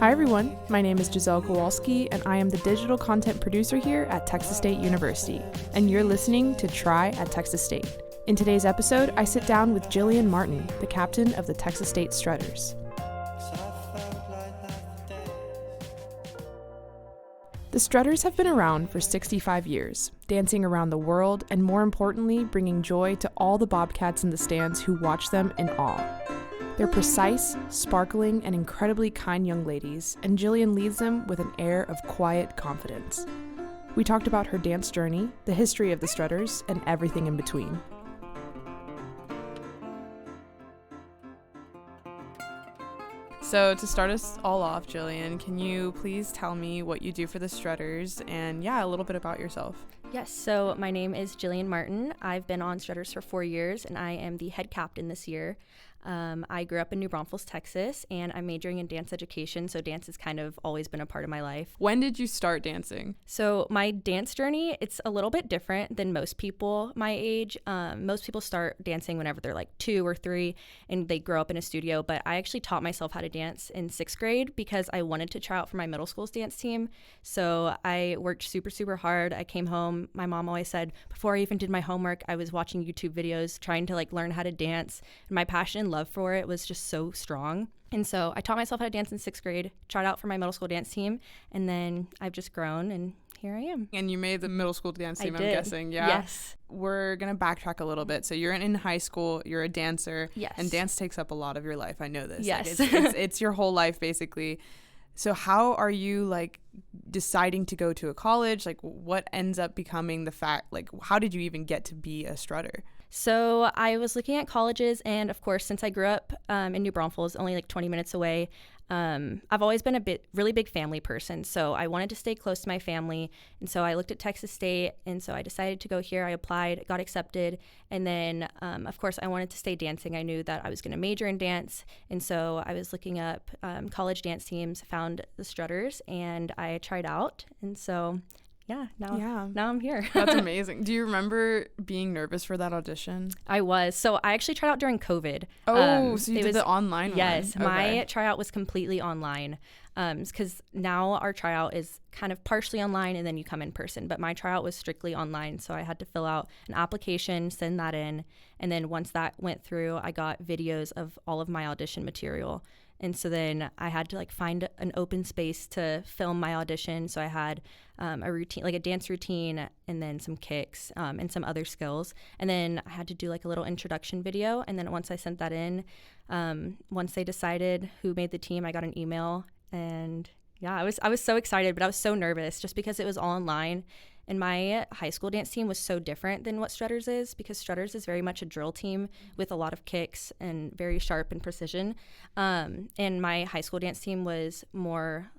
Hi everyone, my name is Giselle Kowalski and I am the digital content producer here at Texas State University, and you're listening to Try at Texas State. In today's episode, I sit down with Jillian Martin, the captain of the Texas State Strutters. The Strutters have been around for 65 years, dancing around the world and more importantly, bringing joy to all the BOBCATS in the stands who watch them in awe. They're precise, sparkling, and incredibly kind young ladies, and Jillian leads them with an air of quiet confidence. We talked about her dance journey, the history of the Strutters, and everything in between. So to start us all off, Jillian, can you please tell me what you do for the Strutters and a little bit about yourself? Yes, so my name is Jillian Martin. I've been on Strutters for 4 years and I am the head captain this year. I grew up in New Braunfels, Texas, and I'm majoring in dance education, so dance has kind of always been a part of my life. When did you start dancing? So my dance journey, it's a little bit different than most people my age. Most people start dancing whenever they're like 2 or 3 and they grow up in a studio, but I actually taught myself how to dance in 6th grade because I wanted to try out for my middle school's dance team. So I worked super, super hard. I came home. My mom always said, before I even did my homework, I was watching YouTube videos trying to learn how to dance. And my passion and love for it was just so strong. And so I taught myself how to dance in 6th grade, tried out for my middle school dance team, and then I've just grown and here I am. And you made the middle school dance team, I I'm did. guessing. Yeah. Yes. We're going to backtrack a little bit. So you're in high school, you're a dancer. Yes. And dance takes up a lot of your life. I know this. Yes. It's your whole life, basically. So how are you deciding to go to a college? What ends up becoming the fact? How did you even get to be a strutter? So I was looking at colleges, and of course, since I grew up in New Braunfels, only 20 minutes away, I've always been a really big family person. So I wanted to stay close to my family, and so I looked at Texas State, and so I decided to go here. I applied, got accepted, and then of course I wanted to stay dancing. I knew that I was going to major in dance, and so I was looking up college dance teams, found the Strutters, and I tried out, and so. Now I'm here. That's amazing. Do you remember being nervous for that audition? I was. So I actually tried out during COVID. So you did the online one? Yes. Okay. My tryout was completely online because now our tryout is kind of partially online and then you come in person. But my tryout was strictly online. So I had to fill out an application, send that in. And then once that went through, I got videos of all of my audition material. And so then I had to find an open space to film my audition. So I had a routine, a dance routine, and then some kicks and some other skills. And then I had to do a little introduction video. And then once I sent that in, once they decided who made the team, I got an email. And I was so excited, but I was so nervous just because it was all online. And my high school dance team was so different than what Strutters is because Strutters is very much a drill team with a lot of kicks and very sharp and precision. And my high school dance team was more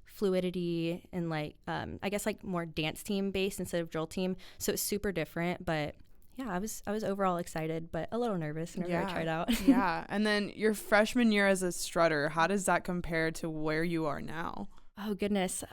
fluidity and I guess more dance team based instead of drill team. So it's super different, but I was overall excited, but a little nervous whenever I tried out. Yeah. And then your freshman year as a strutter, how does that compare to where you are now? Oh, goodness.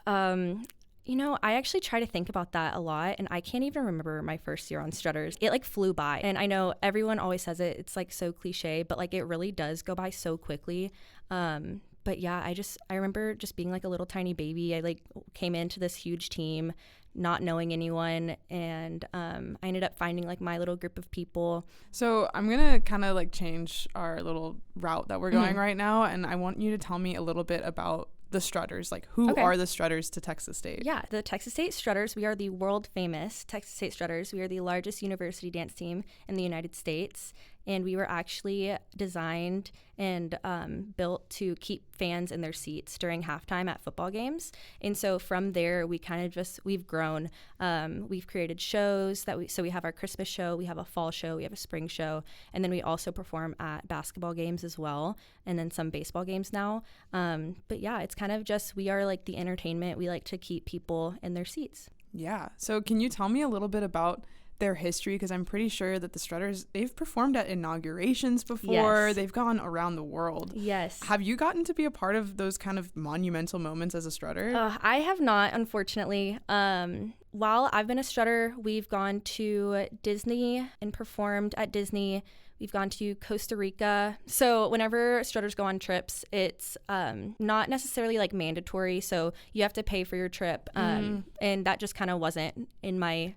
I actually try to think about that a lot, and I can't even remember my first year on Strutters. It flew by, and I know everyone always says it. It's so cliche, but it really does go by so quickly. But I remember just being a little tiny baby. I came into this huge team, not knowing anyone, and I ended up finding my little group of people. So I'm gonna kind of change our little route that we're going right now, and I want you to tell me a little bit about the Strutters. Who are the Strutters to Texas State? Yeah, the Texas State Strutters, we are the world famous Texas State Strutters. We are the largest university dance team in the United States, and we were actually designed and built to keep fans in their seats during halftime at football games. And so from there, we kind of we've grown. We've created shows so we have our Christmas show, we have a fall show, we have a spring show, and then we also perform at basketball games as well, and then some baseball games now. But it's kind of we are the entertainment. We like to keep people in their seats. Yeah. So can you tell me a little bit about their history? Because I'm pretty sure that the Strutters, they've performed at inaugurations before. Yes. They've gone around the world. Yes. Have you gotten to be a part of those kind of monumental moments as a strutter? I have not, unfortunately. while I've been a strutter, we've gone to Disney and performed at Disney. We've gone to Costa Rica. So whenever strutters go on trips, it's not necessarily like mandatory. So you have to pay for your trip. And that just kind of wasn't in my,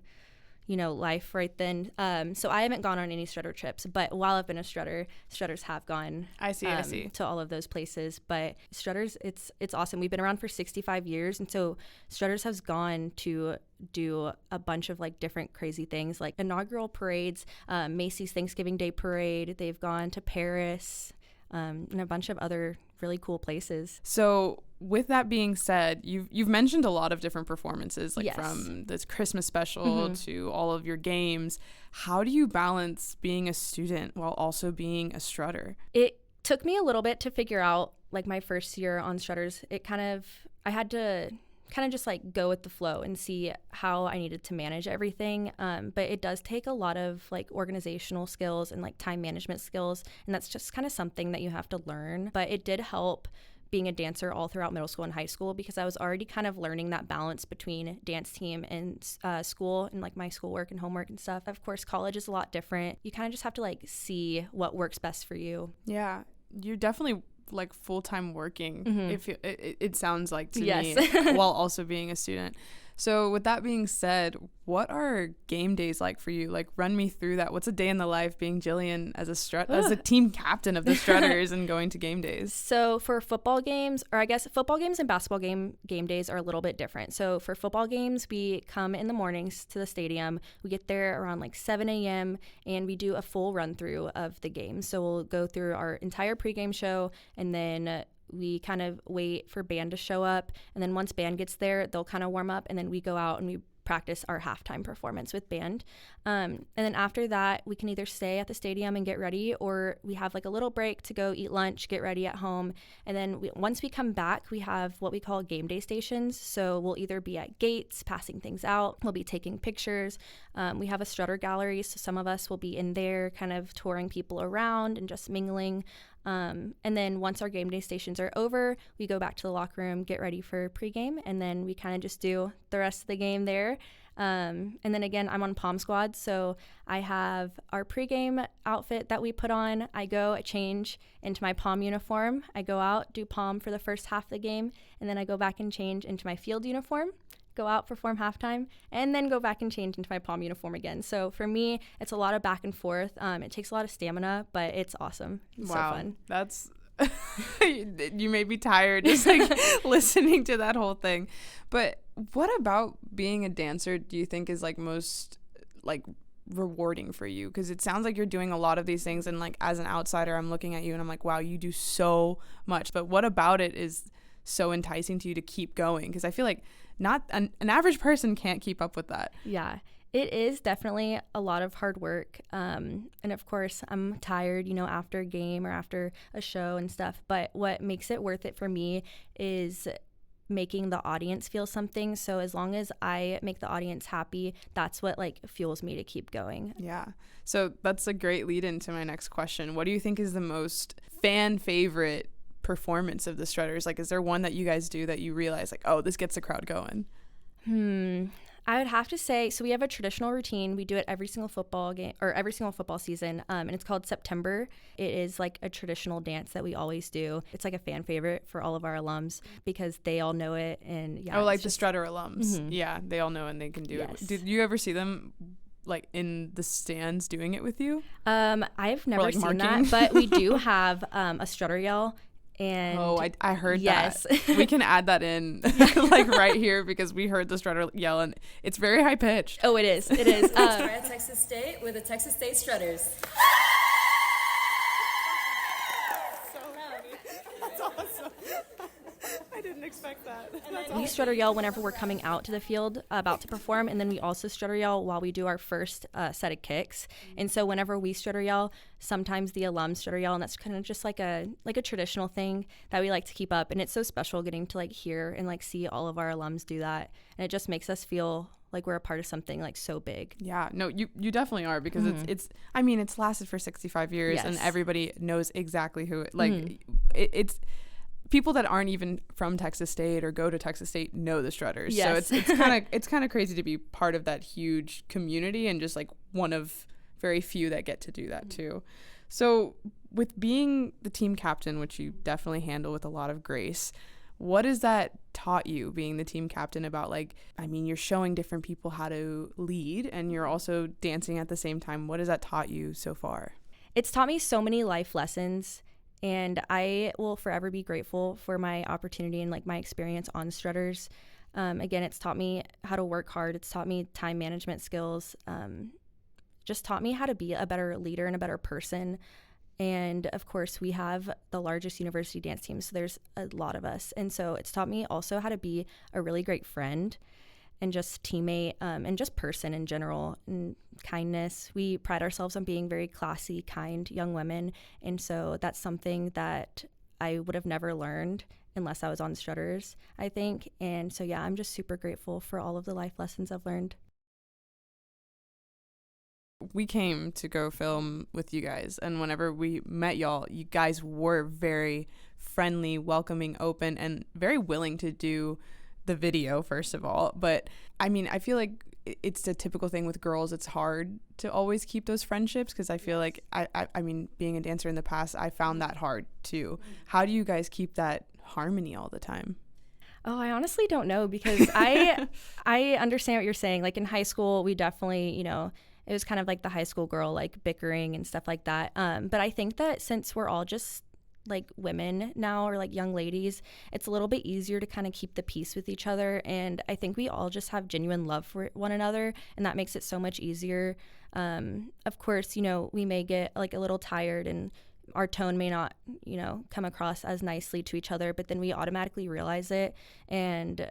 life right then. So I haven't gone on any strutter trips. But while I've been a strutter, strutters have gone I see. to all of those places. But strutters, it's awesome. We've been around for 65 years. And so strutters has gone to do a bunch of like different crazy things like inaugural parades, Macy's Thanksgiving Day Parade. They've gone to Paris and a bunch of other really cool places. So with that being said, you've mentioned a lot of different performances, like from this Christmas special to all of your games. How do you balance being a student while also being a strutter? It took me a little bit to figure out, like my first year on strutters. I had to kind of just like go with the flow and see how I needed to manage everything. But it does take a lot of like organizational skills and like time management skills. And that's just kind of something that you have to learn. But it did help being a dancer all throughout middle school and high school because I was already kind of learning that balance between dance team and school and like my schoolwork and homework and stuff. Of course, college is a lot different. You kind of just have to like see what works best for you. Yeah, you're definitely like full-time working if it sounds like to me while also being a student. So with that being said, what are game days like for you? Like run me through that. What's a day in the life being Jillian as a team captain of the Strutters and going to game days? So for football games, or I guess football games and basketball game days are a little bit different. So for football games, we come in the mornings to the stadium. We get there around like 7 a.m. and we do a full run through of the game. So we'll go through our entire pregame show and then we kind of wait for band to show up. And then once band gets there, they'll kind of warm up and then we go out and we practice our halftime performance with band. And then after that, we can either stay at the stadium and get ready, or we have like a little break to go eat lunch, get ready at home. And then once we come back, we have what we call game day stations. So we'll either be at gates, passing things out. We'll be taking pictures. We have a strutter gallery. So some of us will be in there kind of touring people around and just mingling. And then once our game day stations are over, we go back to the locker room, get ready for pregame, and then we kind of just do the rest of the game there. And then again, I'm on Pom Squad, so I have our pregame outfit that we put on. I change into my Pom uniform. I go out, do Pom for the first half of the game, and then I go back and change into my field uniform, go out, perform halftime, and then go back and change into my Pom uniform again. So for me, it's a lot of back and forth. It takes a lot of stamina, but it's awesome. It's so fun. That's you made me tired just like listening to that whole thing. But what about being a dancer do you think is like most like rewarding for you? Because it sounds like you're doing a lot of these things, and like as an outsider, I'm looking at you and I'm like, wow, you do so much. But what about it is so enticing to you to keep going? Because I feel like not an average person can't keep up with that. Yeah, it is definitely a lot of hard work. And of course, I'm tired, after a game or after a show and stuff. But what makes it worth it for me is making the audience feel something. So as long as I make the audience happy, that's what like fuels me to keep going. Yeah. So that's a great lead into my next question. What do you think is the most fan favorite performance of the Strutters? Like, is there one that you guys do that you realize like, oh, this gets the crowd going? I would have to say, so we have a traditional routine. We do it every single football game or every single football season, and it's called September. It is like a traditional dance that we always do. It's like a fan favorite for all of our alums because they all know it. And yeah, like the Strutter alums. Yeah, they all know and they can do it. Did you ever see them like in the stands doing it with you? I've never seen that, but we do have a Strutter yell. And I heard that. We can add that in like right here because we heard the Strutter yell and it's very high pitched. Oh, it is. It is. We're at Texas State with the Texas State Strutters. So loud. That's awesome. I didn't expect that. We Strutter yell whenever we're coming out to the field about to perform, and then we also Strutter yell while we do our first set of kicks. And so whenever we Strutter yell, sometimes the alums Strutter yell, and that's kind of just like a traditional thing that we like to keep up. And it's so special getting to like hear and like see all of our alums do that, and it just makes us feel like we're a part of something like so big. Yeah, no, you definitely are because it's lasted for 65 years and everybody knows exactly who it's people that aren't even from Texas State or go to Texas State know the Strutters. Yes. So it's kind of crazy to be part of that huge community and just like one of very few that get to do that too. So with being the team captain, which you definitely handle with a lot of grace, what has that taught you, being the team captain, about like, I mean, you're showing different people how to lead and you're also dancing at the same time. What has that taught you so far? It's taught me so many life lessons, and I will forever be grateful for my opportunity and like my experience on Strutters. Again, it's taught me how to work hard. It's taught me time management skills. Just taught me how to be a better leader and a better person. And of course, we have the largest university dance team, so there's a lot of us. And so it's taught me also how to be a really great friend and just teammate, and just person in general, and kindness. We pride ourselves on being very classy, kind young women. And so that's something that I would have never learned unless I was on Strutters, I think. And so, yeah, I'm just super grateful for all of the life lessons I've learned. We came to go film with you guys, and whenever we met y'all, you guys were very friendly, welcoming, open, and very willing to do the video, first of all. But I mean, I feel like it's the typical thing with girls. It's hard to always keep those friendships, because I feel like I mean, being a dancer in the past, I found that hard too. How do you guys keep that harmony all the time? Oh, I honestly don't know, because I understand what you're saying. Like in high school, we definitely, it was kind of like the high school girl, like bickering and stuff like that. But I think that since we're all just like women now, or like young ladies, it's a little bit easier to kind of keep the peace with each other. And I think we all just have genuine love for one another, and that makes it so much easier. Of course, we may get like a little tired and our tone may not, come across as nicely to each other, but then we automatically realize it and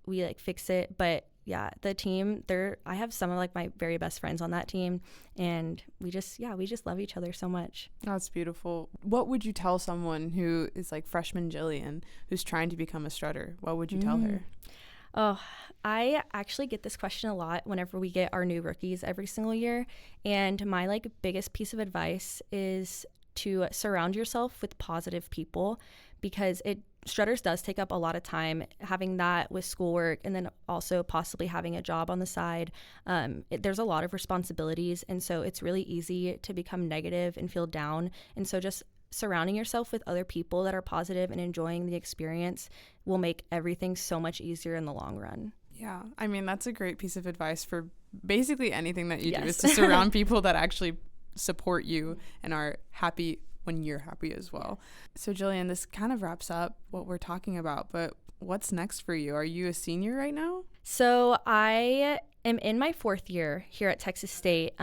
we like fix it. But yeah, the team, I have some of like my very best friends on that team, and we just love each other so much. That's beautiful. What would you tell someone who is like freshman Jillian, who's trying to become a strutter? What would you tell her? Oh, I actually get this question a lot whenever we get our new rookies every single year. And my like biggest piece of advice is to surround yourself with positive people, because Strutters does take up a lot of time, having that with schoolwork and then also possibly having a job on the side. There's a lot of responsibilities, and so it's really easy to become negative and feel down. And so just surrounding yourself with other people that are positive and enjoying the experience will make everything so much easier in the long run. Yeah, I mean, that's a great piece of advice for basically anything that you do, Yes. is to surround people that actually support you and are happy when you're happy as well. So Jillian, this kind of wraps up what we're talking about, but what's next for you? Are you a senior right now? So I am in my 4th year here at Texas State,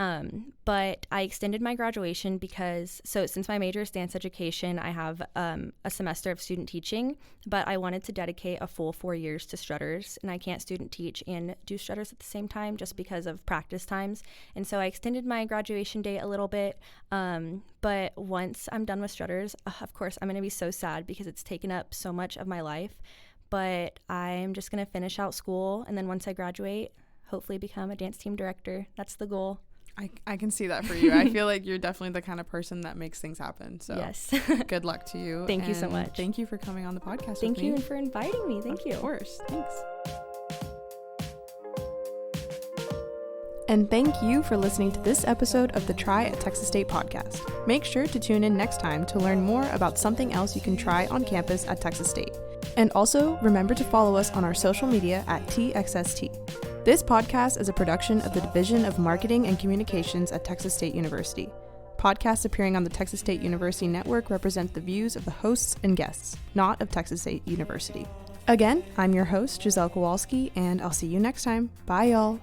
but I extended my graduation because, since my major is dance education, I have a semester of student teaching, but I wanted to dedicate a full 4 years to Strutters, and I can't student teach and do Strutters at the same time just because of practice times. And so I extended my graduation date a little bit, but once I'm done with Strutters, of course, I'm going to be so sad because it's taken up so much of my life. But I'm just going to finish out school, and then once I graduate, hopefully become a dance team director. That's the goal. I can see that for you. I feel like you're definitely the kind of person that makes things happen. So yes. Good luck to you. Thank you so much. Thank you for coming on the podcast Thank with me. you for inviting me. Thank you. Of course. Thanks. And thank you for listening to this episode of the Try at Texas State podcast. Make sure to tune in next time to learn more about something else you can try on campus at Texas State. And also, remember to follow us on our social media at TXST. This podcast is a production of the Division of Marketing and Communications at Texas State University. Podcasts appearing on the Texas State University Network represent the views of the hosts and guests, not of Texas State University. Again, I'm your host, Giselle Kowalski, and I'll see you next time. Bye, y'all.